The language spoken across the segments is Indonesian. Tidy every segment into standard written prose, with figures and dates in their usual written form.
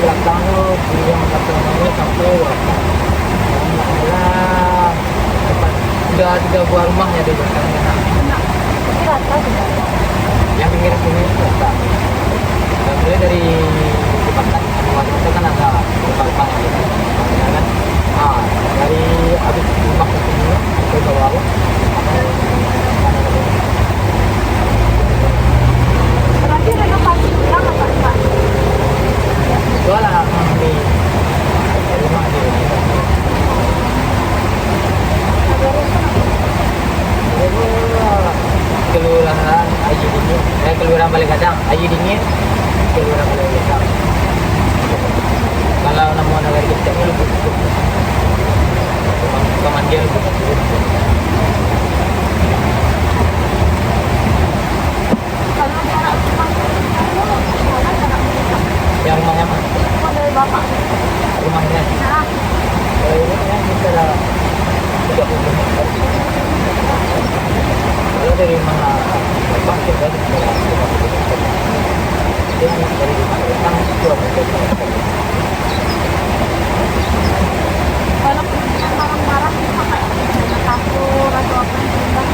belakang tuh di yang belakang ini sampai Waka. Alhamdulillah depan udah 3 buah rumahnya di belakangnya. Tapi rata juga. Yang pinggir sini rata. Dan mulai dari jembatan Anwar itu kan ada rumah yang gitu. Ya kan? Nah, dari habis rumah ke sini ke bawah. Berarti renovasi ulang apa Pak? Jualan di rumah di Ada kelurahan Aji Dingin, kelurahan Balai Gadang, Aji Dingin, kelurahan Balai Gadang. Kalau nama negara kita ini lebih pemanggil kalau jarak rumah yang rumahnya mana? rumah dari Bapak. Rumahnya Nah, ini yang kita dah 30 meter. Kalau dari mana Bapak kita di sekitar 50 meter. Yang dari rumah datang 2 meter. kalau punya barang-barang itu kayak kasur atau apa yang sudah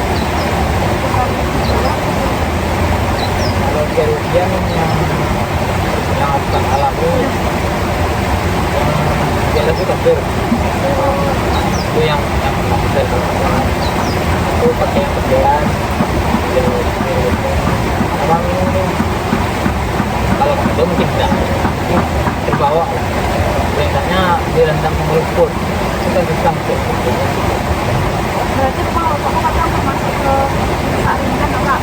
Kalau kerugian yang akan alami yang jelas itu kasur itu yang kasur itu pakai kerjaan orang kalau itu mungkin tidak terbawa lah biasanya direndam sama lumpur kita bisa masuk berarti kalau kamu kata masuk ke saat ini kan enggak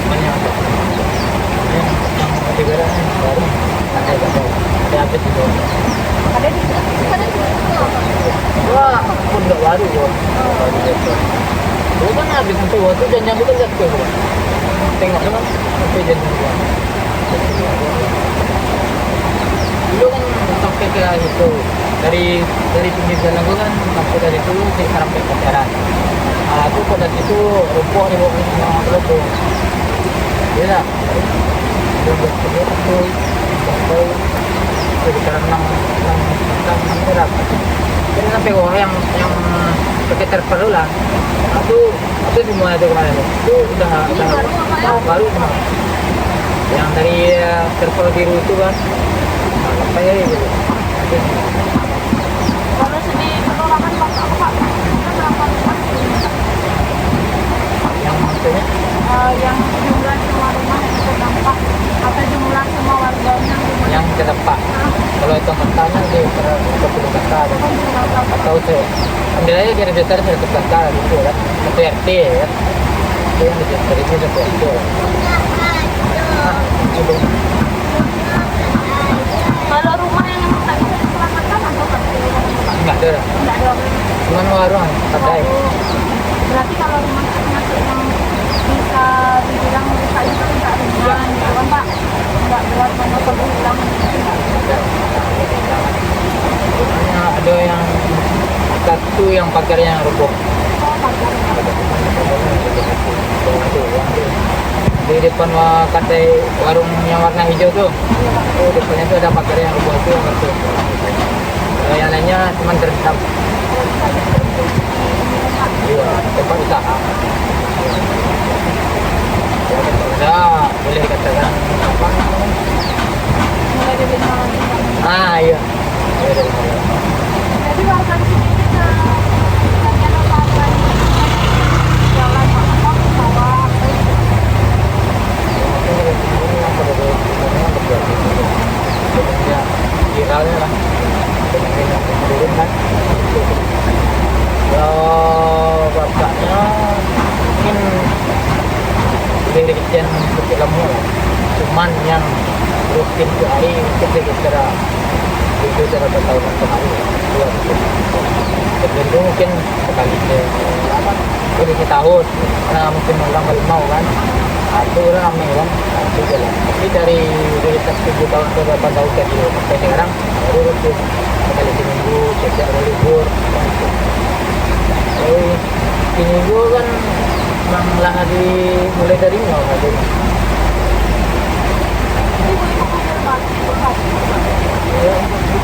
banyak yang ketiganya baru ada habis itu ada di wah pun nggak baru kok baru itu dulu kan habis sampai waktu dan nyampe kan jatuh kok tengok kan sampai jadi dulu kan sampai ke itu dari pinggir jalan itu kan sampai dari itu sampai ke pacaran. Nah aku pada situ rumput di bawah sama rumput. Iya tak? Rumput itu aku sampai sekitar 6 meter. Jadi sampai orang yang sekitar perlu lah. Aku semua itu kemarin itu udah baru semua. Yang dari terpal biru itu kan apa ya gitu. kalau segi penolakan Bapak itu berapa rumah Yang maksudnya yang jumlah semua rumah yang terdampak atau jumlah semua warganya yang terdampak. Kalau itu katanya di 30 kata atau nilainya dari besar 100 kata gitu kan. Satu RT ya. Itu yang di besar itu 1 RT. kalau rumah yang tak bisa diselamatkan atau Enggak ada. tidak ada Cuman warung kedai. berarti kalau rumah termasuk yang bisa dibilang rusak itu tidak ringan gitu kan Pak nggak berat menopang ulang Hanya ada yang satu yang pagarnya roboh. Di depan kedai warung yang warna hijau tuh. Oh, depannya tuh ada pagar yang roboh tuh yang satu. Kalau yang lainnya cuma terendam. Iya, tempat usaha. Ya, ada boleh dikatakan apa? mulai dari malam Ah, iya. Boleh dari mana? jadi warga di sini bisa bagian apa-apa jalan apa sawah apa itu Ya, viralnya lah. Turun kan. Kalau bapaknya mungkin dari kecil kecil lemu, cuman yang rutin ke air itu kira-kira itu cara bertahun kemarin dua tertentu mungkin sekali apa jadi setahun karena mungkin orang balik mau kan itu ramai kan itu jalan tapi dari 7 tahun ke 8 tahun tadi sampai sekarang baru rutin sekali seminggu setiap hari libur seminggu kan memang lah mulai dari nol jadi boleh mengonfirmasi Bapak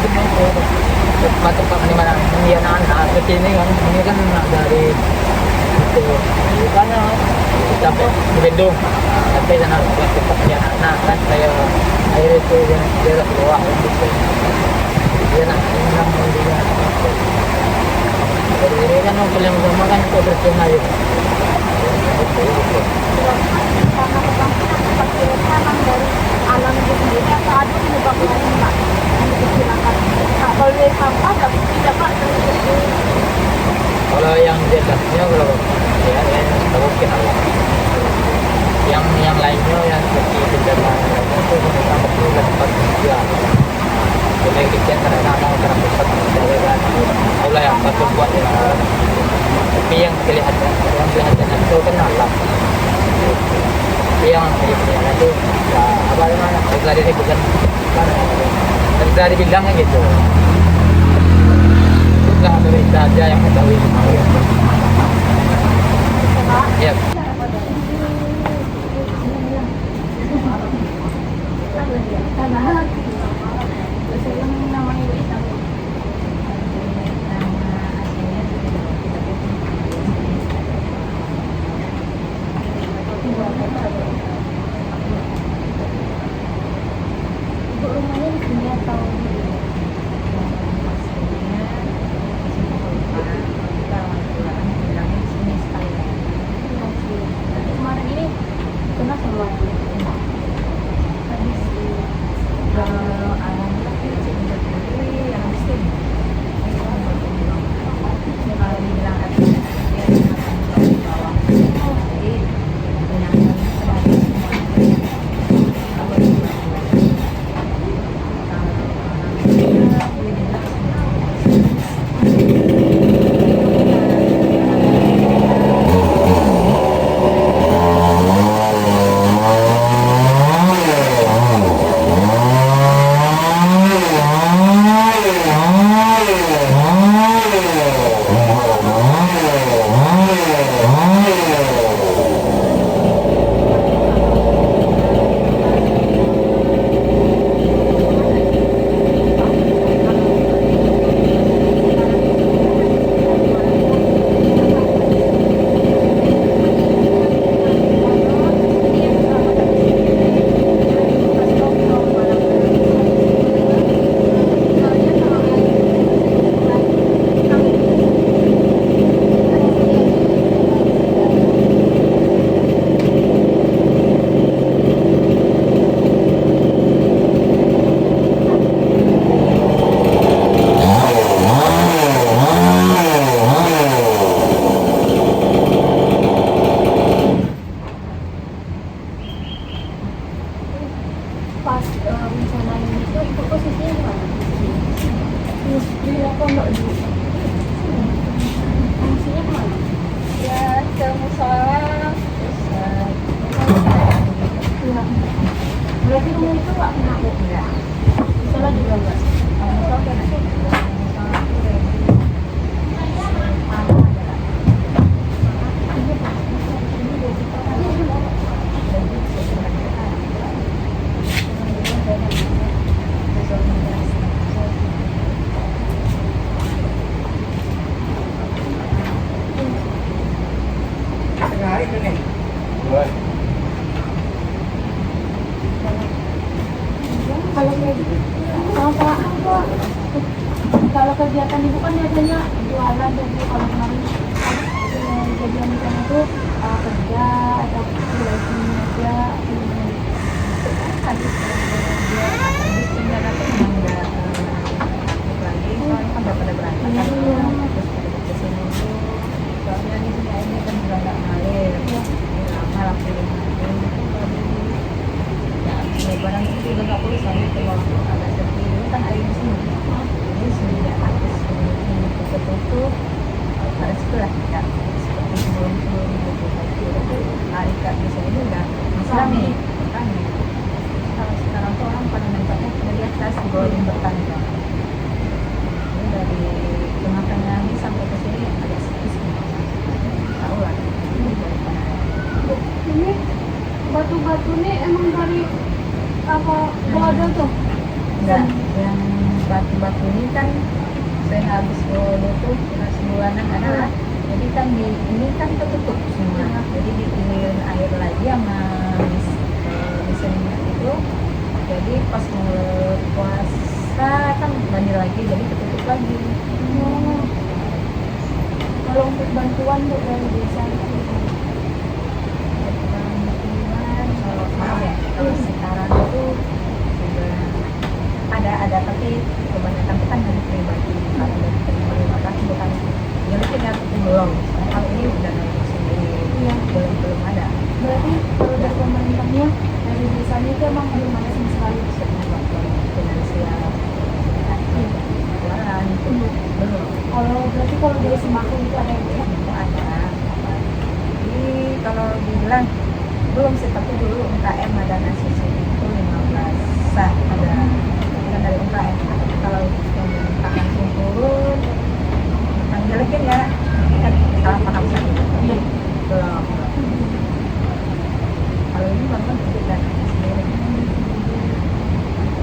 tempat di mana ini anak-anak ke sini kan, ini kan dari itu bukannya sampai di Bandung, sampai sana tempat anak-anak kan saya air itu dia keluar gitu. Dia nak dia. Jadi ini kan yang utama kan kebersihan air. Karena kebangkitan seperti rekaman dari alam itu sendiri atau ada penyebabnya ini Pak yang diperkirakan. Nah, kalau dari sampah tidak Pak terjadi. Kalau yang jelasnya kalau ya mungkin Allah. Yang lainnya yang seperti bencana itu kita perlu dapat dia. Jadi kita karena mau karena pusat kan Allah yang satu buat ya. Tapi yang kelihatan itu kan Allah. Yang kelihatan itu ya apa namanya? Tadi ini bukan tadi bilangnya gitu. Sudah dari saja yang ketahui. Ya. Rumahnya di sini atau kemarin ini kena semua habis pas bencana ini itu posisinya di mana? Di pondok di fungsinya kemana? Ya ke musola iya. Berarti rumah itu nggak kena enggak? Musola juga enggak? Musola kena kalau kayak gitu kalau kegiatan ibu kan biasanya jualan dan kalau kemarin kejadian di sana tuh kerja atau lagi aja habis bencana tuh memang udah lagi soalnya kan udah pada berantakan terus pada kesini tuh soalnya di sini airnya kan udah nggak ngalir lama langsung ya barang itu juga nggak perlu soalnya kalau agak sepi ini kan air di sini ini semenjak habis ini tertutup harus setelah ya seperti sebelum hari kak biasanya itu udah rame kalau sekarang tuh orang pada nampaknya dari atas di bawah yang bertanda ini dari tengah-tengah ini sampai ke sini agak sepi semua tahu lah ini batu-batu ini emang dari apa ada tuh? Enggak, yang batu-batu ini kan saya habis dulu tuh sebulanan adalah jadi kan di ini kan ketutup semua jadi dikirim air lagi sama mesin itu jadi pas mau puasa kan banjir lagi jadi ketutup lagi. Kalau untuk bantuan Bu dari desa itu Bantuan kalau maaf ya kalau sekarang itu sudah ada tapi kebanyakan itu kan dari pribadi kalau dari penerima kan bukan milikin ya belum hal ini udah dari sendiri Iya. belum ada berarti kalau dari pemerintahnya dari desanya itu emang belum ada sama sekali. misalnya bantuan finansial jualan itu belum Kalau berarti kalau dari sembako itu ada yang ya? itu ada jadi kalau dibilang belum sih tapi dulu UKM ada nasi itu 15 ada kan dari UKM kalau yang langsung turun yang jelekin ya kan salah paham saja Iya. belum kalau ini bantuan kita sendiri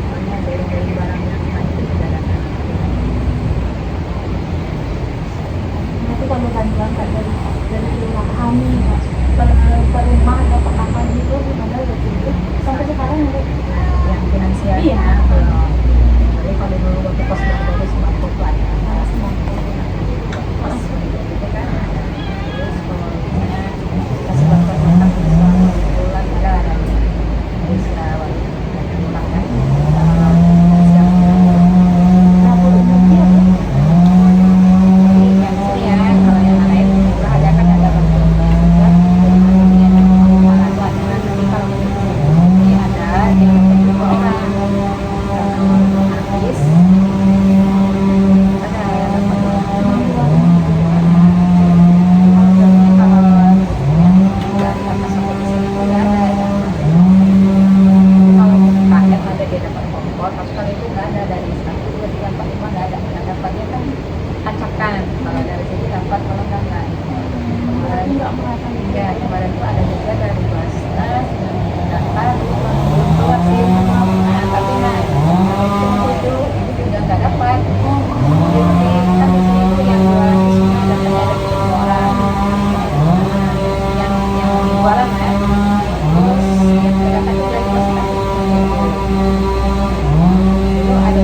soalnya dari barang yang itu sudah ada Berarti kalau bantuan Kak dari rumah kami Kak, per rumah atau per apa gitu gimana berarti itu sampai sekarang ada yang finansialnya Iya. belum jadi kalau dulu waktu pos baru sembako tuh ada sembako. pos gitu kan ada terus kalau misalnya kasih bantuan makan selama bulan ada terus kalau makan Nah, kalau ini apa? yang sini ya kalau yang lain ada kan ada bantuan juga jadi ada pengelolaan wacana tapi kalau ini ada yang kedua orang artis ada yang dapat kalau dari sini dapat kalau enggak Berarti nggak merata gitu. ya kemarin tuh ada juga dari Basnas yang daftar belum keluar sih nah tapi nah itu juga nggak dapat jadi kan di sini tuh yang jualan di sini dapatnya ada 10 orang yang jualan ya terus yang tidak dapat juga di Basnas itu ada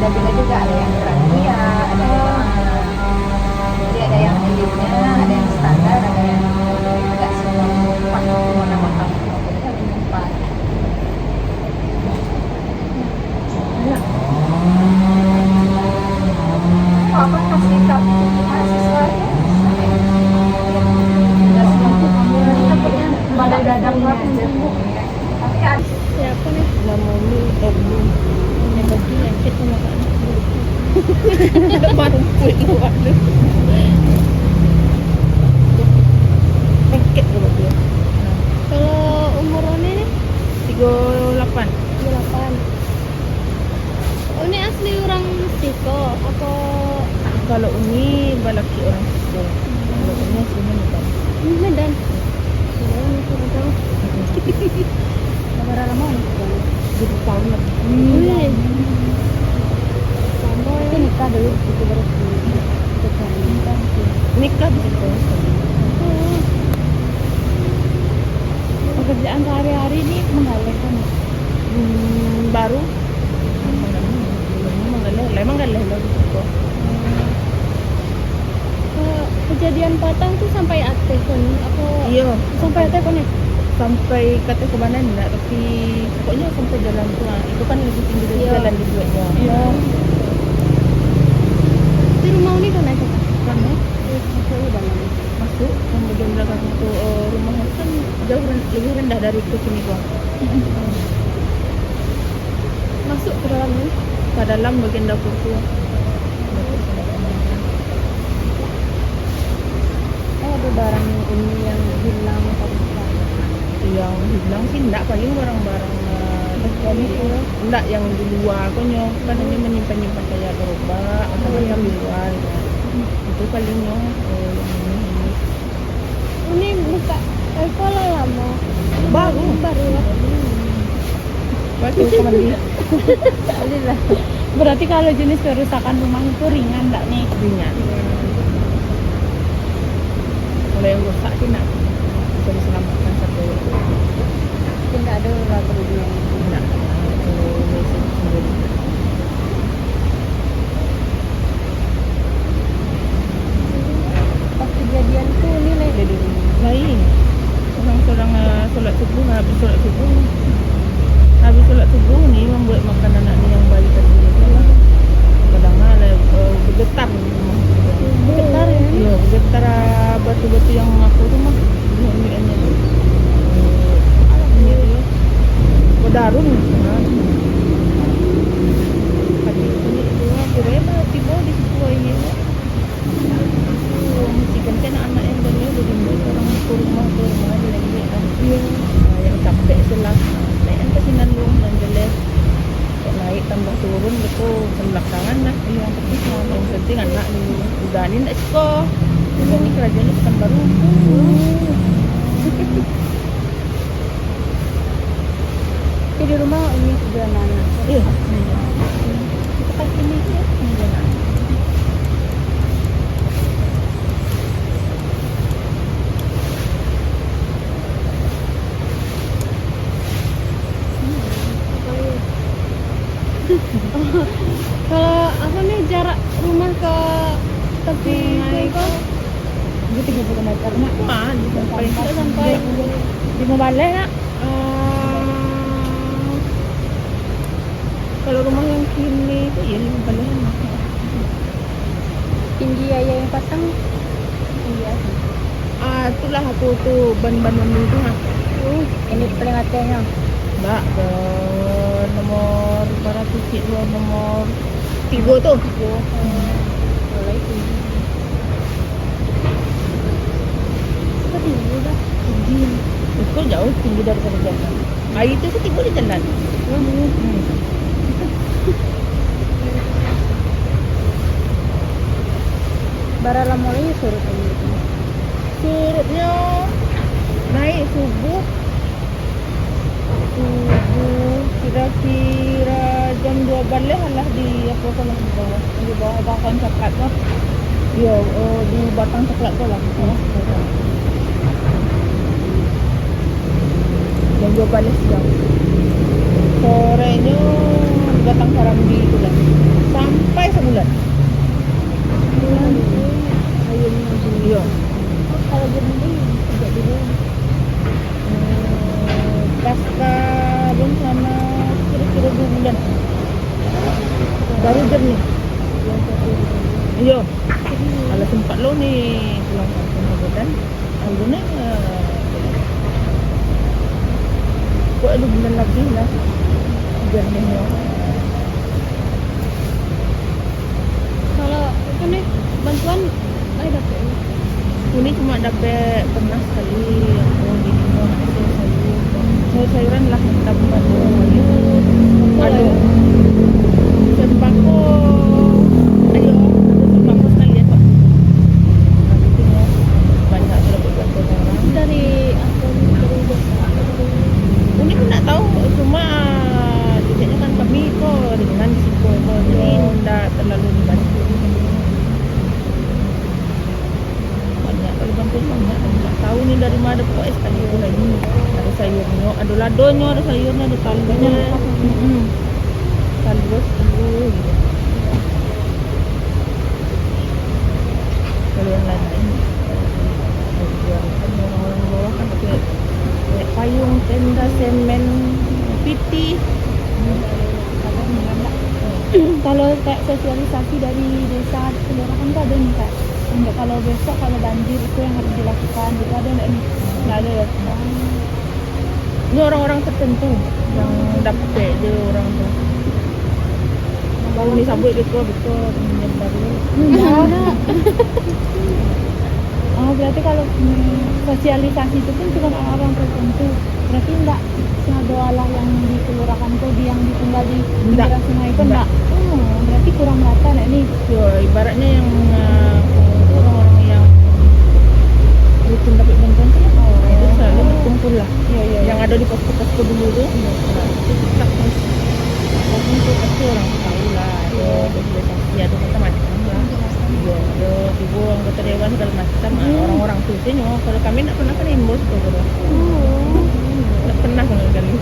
berbeda-beda juga, ada yang rahasia, ada yang jadi ada yang elitnya, ada yang standar, ada yang enggak semua empat semua nama kamu, jadi harus empat. Oh, apa kasih kamu mahasiswa ya? Nggak semampu kamu, takutnya Balai dadang aja. aja. Tapi ada Siapa nih? Namanya Eblu. Yang bagi lengket sama Kak. Baru puit luar tu. Lengket dulu dia. Kalau umurnya nih 38. 8. Oh, ini asli orang Siko apa Kalau ini balaki orang Siko. Kalau ini aslinya Medan. ini Medan? Oh, ini kurang tahu. berapa lama nih? 7 tahun lebih. Wih. Sama Tapi ya. nikah dulu itu baru nikah. Nikah di situ. Oh. Pekerjaan sehari-hari ini menggalakkan. Baru. Memang galeh lah di situ. Kejadian patang tuh sampai aktif kan? Apa Iya. sampai aktif kan ya? Sampai kata ke mana enggak, tapi pokoknya sampai jalan tu itu kan lebih tinggi dari Iya. jalan dibuatnya. Iya. Di rumah ini kan aja kan? Kan Masuk ke dalam. masuk yang bagian belakang itu rumahnya kan jauh lebih rendah dari ke sini gua. Masuk ke dalamnya. Ke dalam bagian dapur tu. Ada barang ini yang hilang atau Yang hilang sih enggak, paling barang-barang enggak yang di luar konyo kan hanya menyimpan-nyimpan kayak gerobak atau macam di luar ya. Itu palingnya yang ini. Ini buka kalau lama. Baru. Baru ya. Waktu kembali Alhamdulillah. Berarti kalau jenis kerusakan rumah itu ringan enggak nih? ringan. Kalau yang rusak sih nak bisa diselamatkan satu. tidak ada lagu yang Nak itu mesej sendiri. pas kejadian tuh nilai dari dulu. Lain. Orang solat subuh, habis solat subuh ni membuat makan anak ni yang bayi tadi tu. Kadang-kadang bergetar. Getar ya. Iya, bergetar batu-batu yang aku tu mah. Bunyi-bunyiannya tu. Bunyi tu. Berdarun. Tadi bunyi tu kira tiba di situ ini. Mesti kan anak yang beli jadi orang ke rumah dia lagi kan. Iya. Yang capek selah naik ke sini lu dan jelas naik tambah turun betul belakangan lah yang penting anak ni udah ni nak sekolah ini kerajaan bukan baru Di rumah ini sudah anak. iya kita kan ini ya ini anak. Kalau apa nih jarak rumah ke tepi itu Itu 30 meter nak. Sampai tidak sampai di mau balik nak. Kalau rumah yang kini itu ya 5 balik. Tinggi ayah yang pasang iya. Itulah aku tuh ban-ban itu mah. Ini paling atasnya. Enggak, ke nomor berapa titik dua nomor 3 tuh. Kalau itu Itu tinggi dah. Tinggi. Itu jauh tinggi daripada jalan. Air itu sih tiba di jalan. bara lama lagi surut ini. Surutnya naik subuh kira-kira jam 2 balik lah di apa kalau di bawah batang coklat lah. Ya, di batang coklat tu lah. Jam 2 balik siang. Sorenya di batang sarambi tu lah. bulan. Bulan ayun na dulu. Iya. Kalau berhenti tidak dulu. Pasca bencana kira-kira 2 bulan baru jernih. Yang satu Iya. Kalau sempat lo nih pulang kampung kan. Algonya kok 2 bulan lebih lah jernihnya. kalau itu nih bantuan dapat. Ini cuma dapat pernah sekali aku di rumah itu sayuran lah dapat sayur. Aduh. Sembako. Ayo, ada sembako sekali ya, Pak. Nanti ya, banyak dapat bantuan orang. Dari akun terubah. Ini pun tak tahu, cuma titiknya kan kami kok dengan di situ kok, jadi tidak terlalu dibantu. Banyak kalau bantu banyak, tak tahu nih dari mana pokoknya sekali itu lagi. Ada sayurnya, ada ladonya, ada sayurnya, ada talurnya. Talur, telur gitu. Kalau yang lain kan orang-orang bawah kan pakai kayak payung, tenda, semen, piti. Kalau kayak sosialisasi dari desa kelurahan tuh ada nih kak. Untuk kalau besok kalau banjir itu yang harus dilakukan gitu ada nggak nih? Nggak ada ya. Ini orang-orang tertentu yang dapat dia orang tuh. Kalau nih sabut betul menyebar dulu. Ada. Oh berarti kalau sosialisasi itu pun cuma orang tertentu. Berarti enggak semua lah yang di kelurahan tuh yang ditinggal di Enggak. pinggiran sungai itu Enggak. enggak. Oh, berarti kurang rata nih nih. Yo, ibaratnya yang orang-orang yang rutin dapat bantuan tuh itu selalu berkumpul lah. Iya. Yang ada di posko-posko dulu tuh. Itu tetap terus. Walaupun tuh pasti orang tahu lah. Ya ada macam-macam lah. Yo, ibu anggota dewan segala macam. Orang-orang tuh sih kalau kami tidak pernah kan imbos tuh. Oh. Tidak pernah sama sekali.